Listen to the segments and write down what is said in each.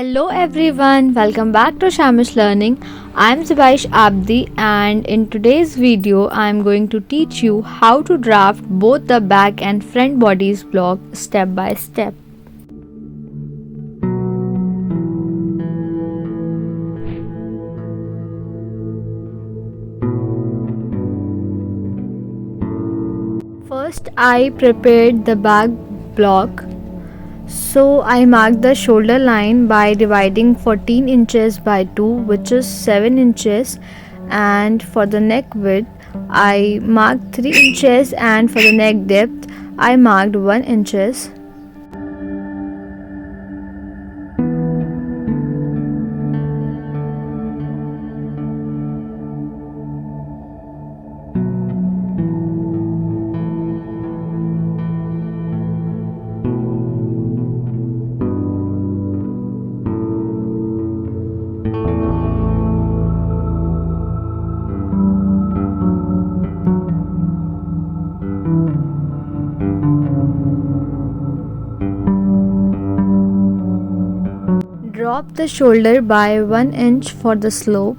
Hello everyone, welcome back to Shamish Learning. I'm Zubaish Abdi and in today's video I'm going to teach you how to draft both the back and front bodice block step by step. First I prepared the back block. So I marked the shoulder line by dividing 14 inches by 2, which is 7 inches, and for the neck width I marked 3 inches, and for the neck depth I marked 1 inches. Drop the shoulder by 1 inch for the slope.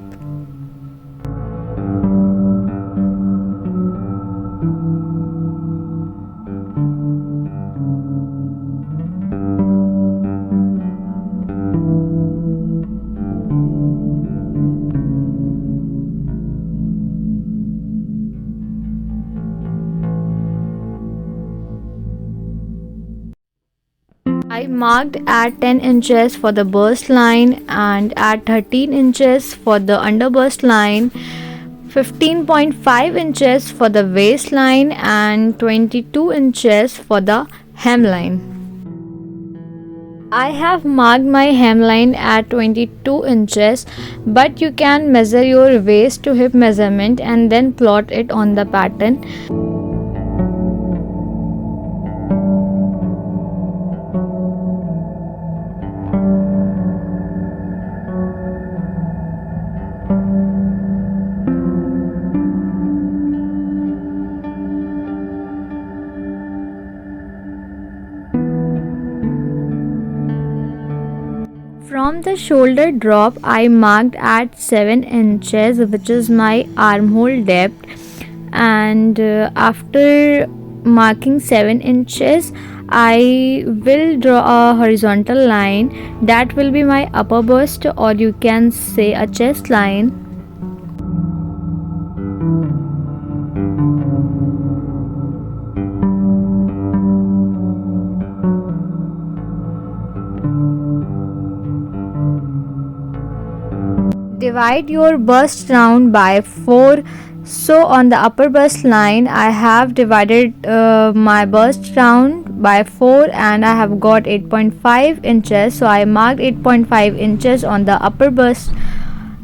I marked at 10 inches for the bust line and at 13 inches for the under bust line, 15.5 inches for the waistline and 22 inches for the hemline. I have marked my hemline at 22 inches, but you can measure your waist to hip measurement and then plot it on the pattern. From the shoulder drop, I marked at 7 inches, which is my armhole depth, and after marking 7 inches, I will draw a horizontal line that will be my upper bust, or you can say a chest line. Divide your bust round by 4. So on the upper bust line I have divided my bust round by 4 and I have got 8.5 inches. So I marked 8.5 inches on the upper bust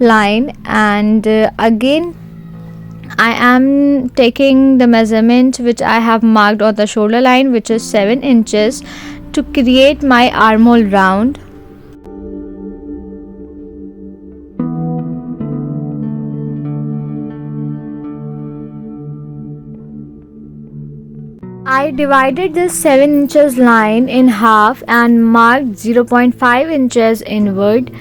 line, and again I am taking the measurement which I have marked on the shoulder line, which is 7 inches, to create my armhole round. I divided this 7 inches line in half and marked 0.5 inches inward.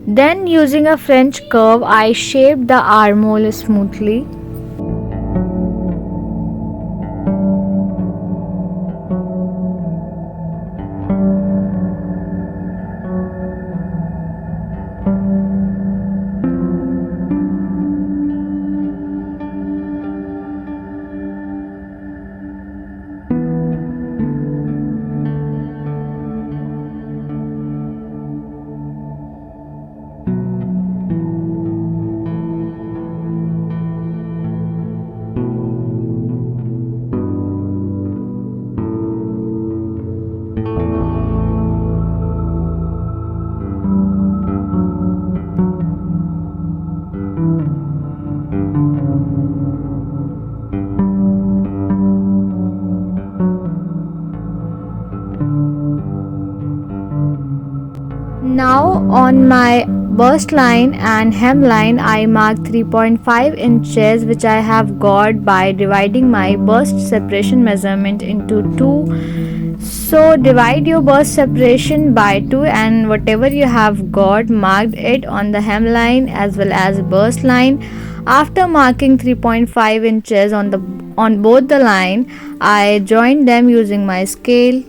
Then using a French curve, I shaped the armhole smoothly. Now on my bust line and hemline, I mark 3.5 inches, which I have got by dividing my bust separation measurement into 2. So divide your bust separation by 2, and whatever you have got, mark it on the hemline as well as bust line. After marking 3.5 inches on both the line, I joined them using my scale.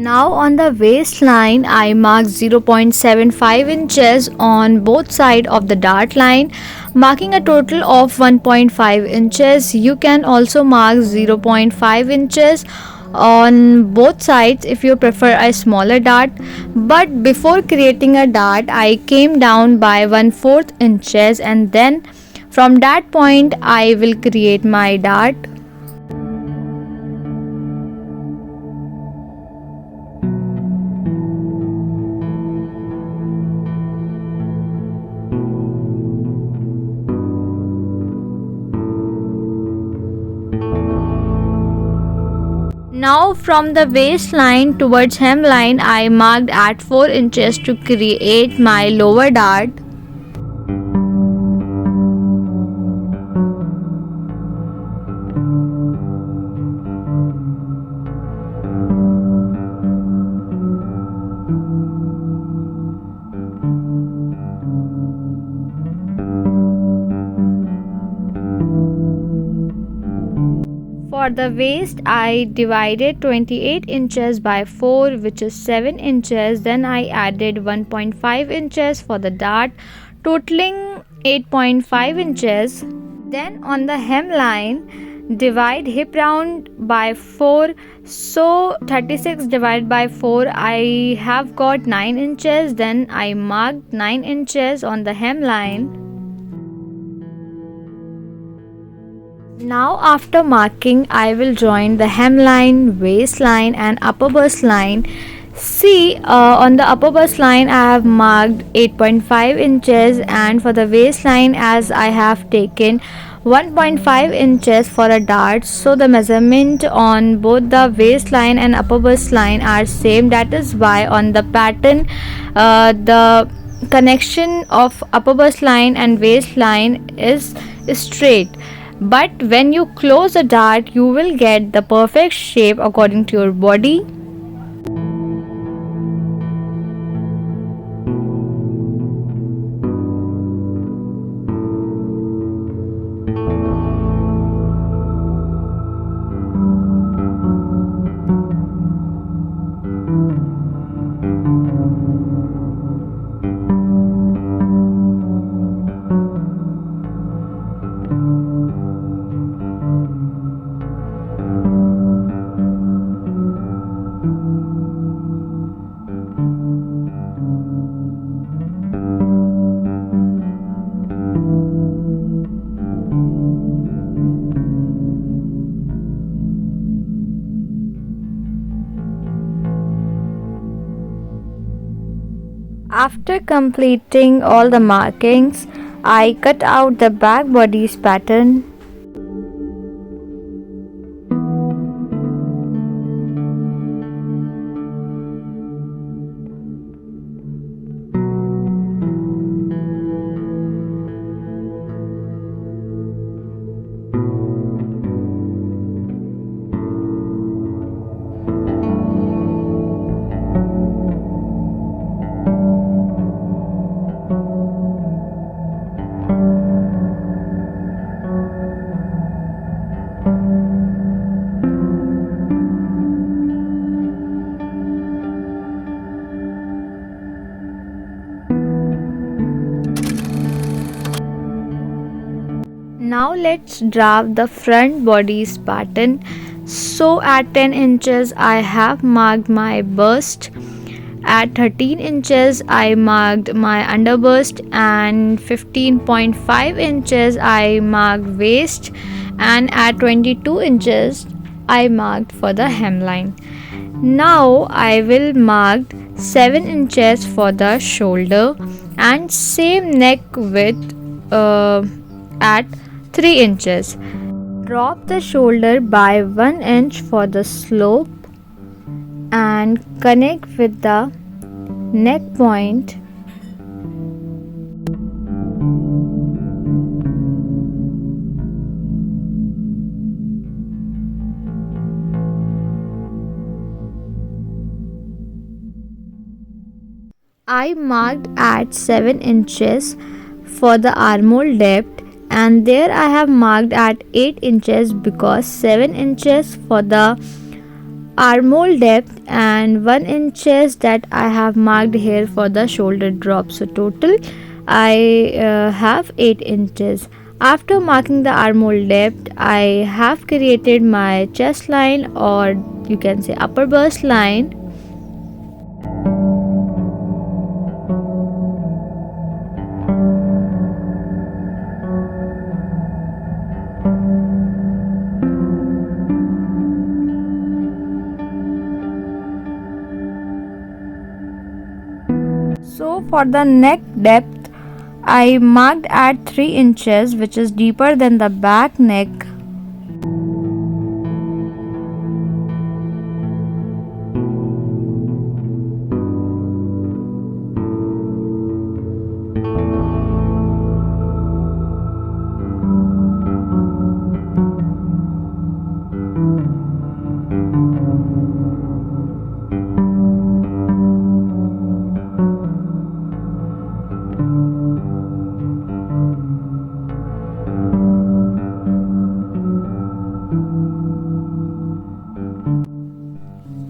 Now on the waistline, I mark 0.75 inches on both sides of the dart line, marking a total of 1.5 inches. You can also mark 0.5 inches on both sides if you prefer a smaller dart. But before creating a dart, I came down by 1/4 inches, and then from that point I will create my dart. Now from the waistline towards hemline, I marked at 4 inches to create my lower dart. For the waist, I divided 28 inches by 4, which is 7 inches. Then I added 1.5 inches for the dart, totaling 8.5 inches. Then on the hemline, divide hip round by 4. So 36 divided by 4, I have got 9 inches. Then I marked 9 inches on the hemline. Now after marking, I will join the hemline, waistline and upper bust line. See, on the upper bust line I have marked 8.5 inches, and for the waistline, as I have taken 1.5 inches for a dart, so the measurement on both the waistline and upper bust line are same. That is why on the pattern, the connection of upper bust line and waistline is straight. But when you close a dart, you will get the perfect shape according to your body. After completing all the markings, I cut out the back bodice pattern. Now let's draft the front bodice pattern. So at 10 inches I have marked my bust, at 13 inches I marked my underbust, and 15.5 inches I marked waist, and at 22 inches I marked for the hemline. Now I will mark 7 inches for the shoulder, and same neck width at 3 inches. Drop the shoulder by 1 inch for the slope and connect with the neck point. I marked at 7 inches for the armhole depth, and there I have marked at 8 inches because 7 inches for the armhole depth and 1 inches that I have marked here for the shoulder drop. So total I have 8 inches. After marking the armhole depth, I have created my chest line, or you can say upper bust line. So for the neck depth, I marked at 3 inches, which is deeper than the back neck.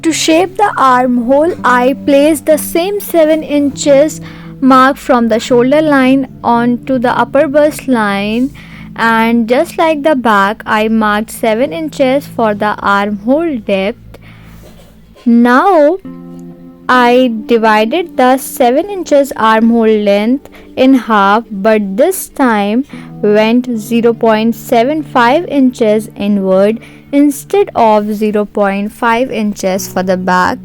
To shape the armhole, I place the same 7 inches mark from the shoulder line onto the upper bust line, and just like the back, I marked 7 inches for the armhole depth. Now I divided the 7 inches armhole length in half, but this time went 0.75 inches inward instead of 0.5 inches for the back.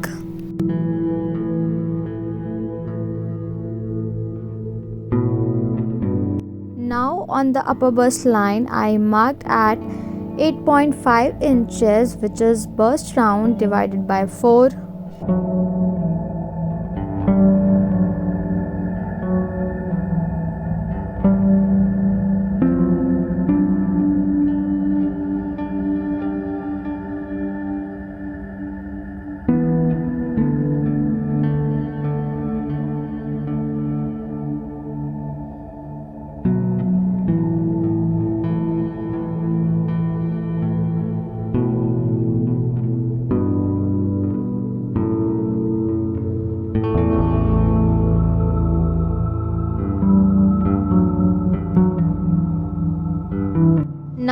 Now on the upper bust line, I marked at 8.5 inches, which is bust round divided by 4.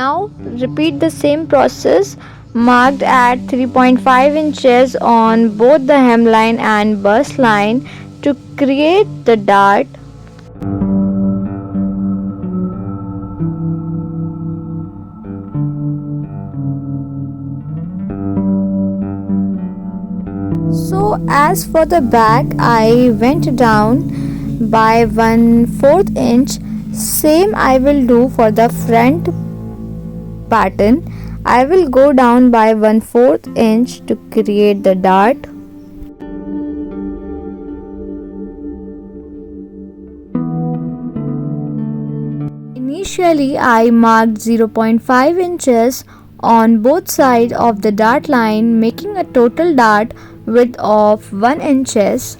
Now repeat the same process, marked at 3.5 inches on both the hemline and bust line to create the dart. So as for the back, I went down by 1/4 inch. Same I will do for the front pattern. I will go down by 1/4 inch to create the dart. Initially, I marked 0.5 inches on both sides of the dart line, making a total dart width of 1 inches.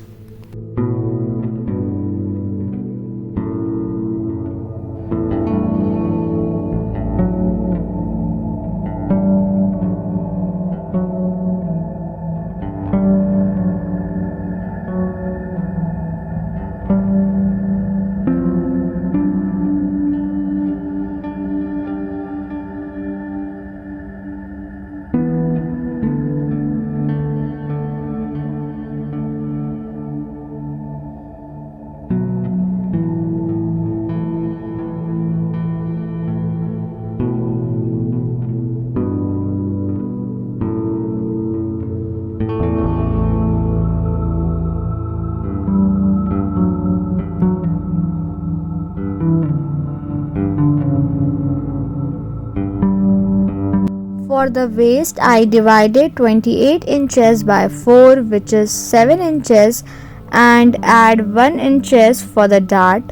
For the waist, I divided 28 inches by 4, which is 7 inches, and add 1 inches for the dart.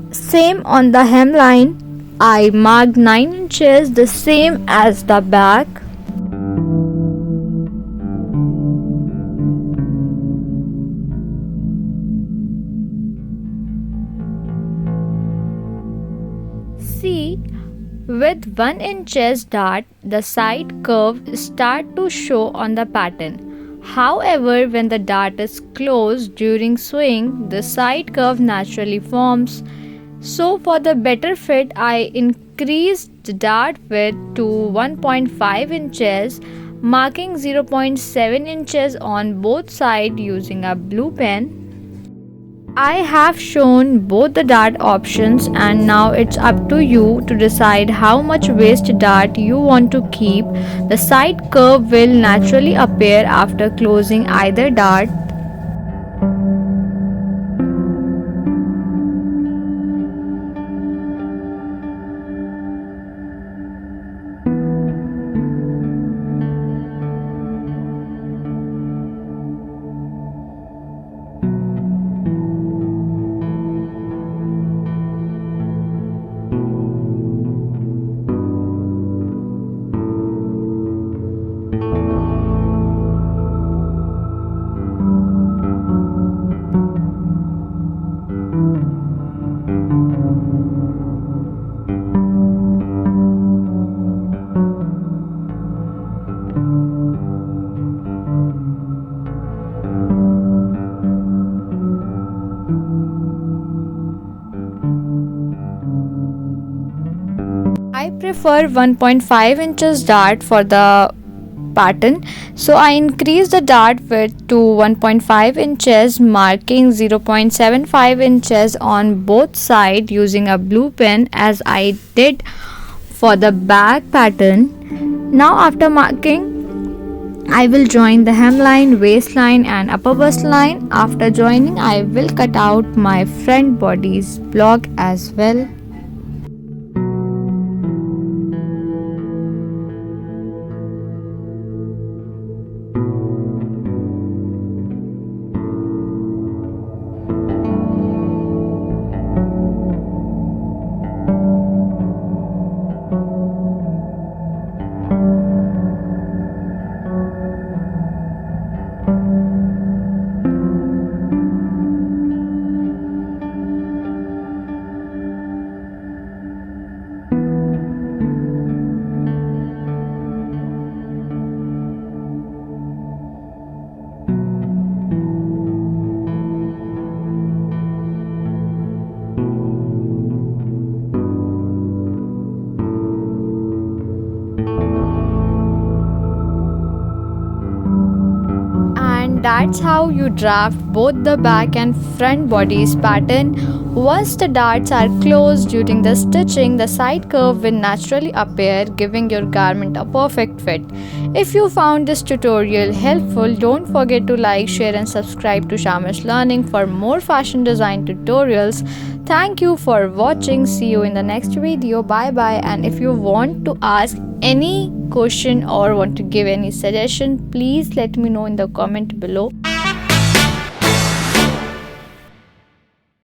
Same on the hemline, I marked 9 inches, the same as the back. See, with 1 inches dart, the side curve start to show on the pattern. However, when the dart is closed during sewing, the side curve naturally forms. So for the better fit, I increased the dart width to 1.5 inches, marking 0.7 inches on both sides using a blue pen. I have shown both the dart options, and now it's up to you to decide how much waist dart you want to keep. The side curve will naturally appear after closing either dart. I prefer 1.5 inches dart for the pattern, so I increase the dart width to 1.5 inches, marking 0.75 inches on both sides using a blue pen as I did for the back pattern. Now after marking, I will join the hemline, waistline and upper bust line. After joining, I will cut out my front bodice block as well. That's how you draft both the back and front bodice pattern. Once the darts are closed during the stitching, the side curve will naturally appear, giving your garment a perfect fit. If you found this tutorial helpful, don't forget to like, share and subscribe to Shamish Learning for more fashion design tutorials. Thank you for watching. See you in the next video. Bye bye. And if you want to ask any question or want to give any suggestion, please let me know in the comment below.